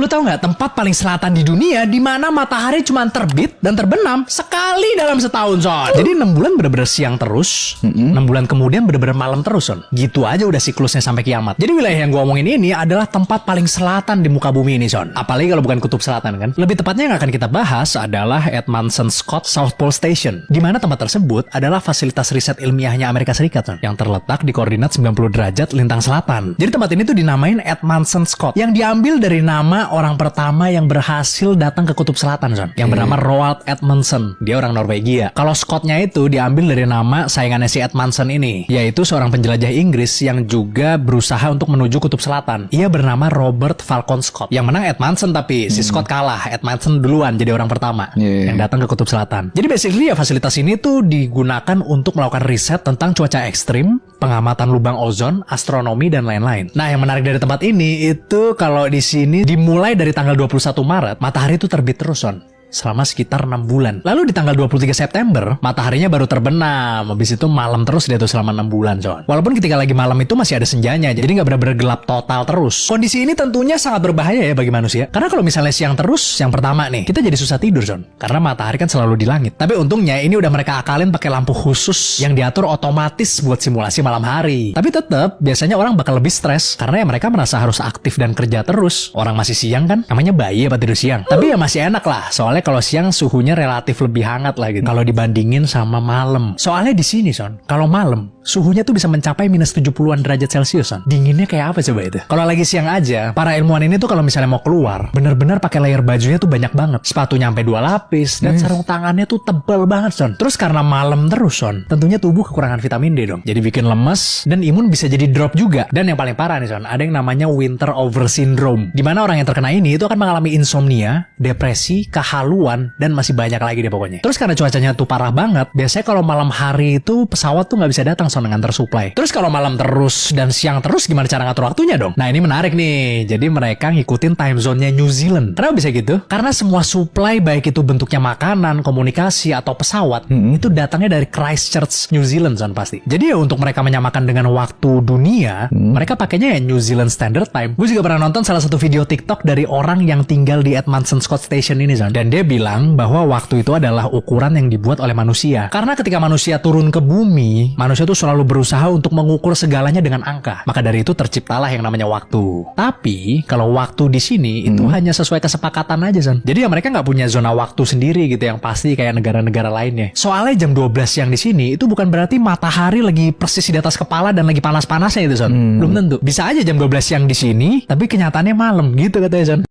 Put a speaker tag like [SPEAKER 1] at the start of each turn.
[SPEAKER 1] lu tahu nggak tempat paling selatan di dunia di mana matahari cuma terbit dan terbenam sekali dalam setahun, Son. Jadi 6 bulan bener-bener siang terus, 6 bulan kemudian bener-bener malam terus, Son. Gitu aja udah siklusnya sampai kiamat. Jadi wilayah yang gua omongin ini adalah tempat paling selatan di muka bumi ini, Son. Apalagi kalau bukan kutub selatan kan. Lebih tepatnya yang akan kita bahas adalah Edmundson Scott South Pole Station, di mana tempat tersebut adalah fasilitas riset ilmiahnya Amerika Serikat, Son, yang terletak di koordinat 90 derajat lintang selatan. Jadi tempat ini tuh dinamain Edmundson Scott, yang diambil dari nama orang pertama yang berhasil datang ke kutub selatan, Son, yang bernama Roald Amundsen. Dia orang Norwegia. Kalau Scottnya itu diambil dari nama saingannya si Amundsen ini, yaitu seorang penjelajah Inggris yang juga berusaha untuk menuju kutub selatan. Ia bernama Robert Falcon Scott. Yang menang Amundsen, tapi si Scott kalah. Amundsen duluan jadi orang pertama yang datang ke kutub selatan. Jadi basically ya fasilitas ini tuh digunakan untuk melakukan riset tentang cuaca ekstrim, pengamatan lubang ozon, astronomi, dan lain-lain. Nah, yang menarik dari tempat ini itu kalau di sini dimulai dari tanggal 21 Maret, matahari itu terbit terus, Son, selama sekitar 6 bulan. Lalu di tanggal 23 September, mataharinya baru terbenam. Habis itu malam terus dia tuh selama 6 bulan, Son. Walaupun ketika lagi malam itu masih ada senjanya, jadi nggak benar-benar gelap total terus. Kondisi ini tentunya sangat berbahaya ya bagi manusia. Karena kalau misalnya siang terus, yang pertama nih, kita jadi susah tidur, Son. Karena matahari kan selalu di langit. Tapi untungnya ini udah mereka akalin pakai lampu khusus yang diatur otomatis buat simulasi malam hari. Tapi tetap, biasanya orang bakal lebih stres karena ya mereka merasa harus aktif dan kerja terus. Orang masih siang kan, namanya bayi apa tidur siang. Tapi ya masih enak lah, soalnya kalau siang suhunya relatif lebih hangat lah gitu kalau dibandingin sama malam. Soalnya di sini, Son, kalau malam suhunya tuh bisa mencapai minus 70-an derajat Celcius, Son. Dinginnya kayak apa coba itu? Kalau lagi siang aja, para ilmuwan ini tuh kalau misalnya mau keluar, bener-bener pakai layer bajunya tuh banyak banget. Sepatunya sampai 2 lapis dan sarung tangannya tuh tebal banget, Son. Terus karena malam terus, Son, tentunya tubuh kekurangan vitamin D dong. Jadi bikin lemes dan imun bisa jadi drop juga. Dan yang paling parah nih, Son, ada yang namanya winter over syndrome, di mana orang yang terkena ini itu akan mengalami insomnia, depresi, kehaluan, dan masih banyak lagi deh pokoknya. Terus karena cuacanya tuh parah banget, biasanya kalau malam hari itu pesawat tuh nggak bisa datang, Son, dengan tersuplai. Terus kalau malam terus dan siang terus gimana cara ngatur waktunya dong? Nah, ini menarik nih. Jadi mereka ngikutin time zone-nya New Zealand. Kenapa bisa gitu? Karena semua supply baik itu bentuknya makanan, komunikasi, atau pesawat itu datangnya dari Christchurch, New Zealand, Son, pasti. Jadi ya untuk mereka menyamakan dengan waktu dunia, mereka pakainya ya New Zealand Standard Time. Gue juga pernah nonton salah satu video TikTok dari orang yang tinggal di Edmundson Scott Station ini, Son. Dan dia bilang bahwa waktu itu adalah ukuran yang dibuat oleh manusia. Karena ketika manusia turun ke bumi, manusia tuh selalu berusaha untuk mengukur segalanya dengan angka. Maka dari itu terciptalah yang namanya waktu. Tapi kalau waktu di sini itu hanya sesuai kesepakatan aja, Son. Jadi ya mereka nggak punya zona waktu sendiri gitu yang pasti kayak negara-negara lainnya. Soalnya jam 12 siang di sini itu bukan berarti matahari lagi persis di atas kepala dan lagi panas-panasnya itu, Son. Belum tentu. Bisa aja jam 12 siang di sini, tapi kenyataannya malam gitu katanya, Son.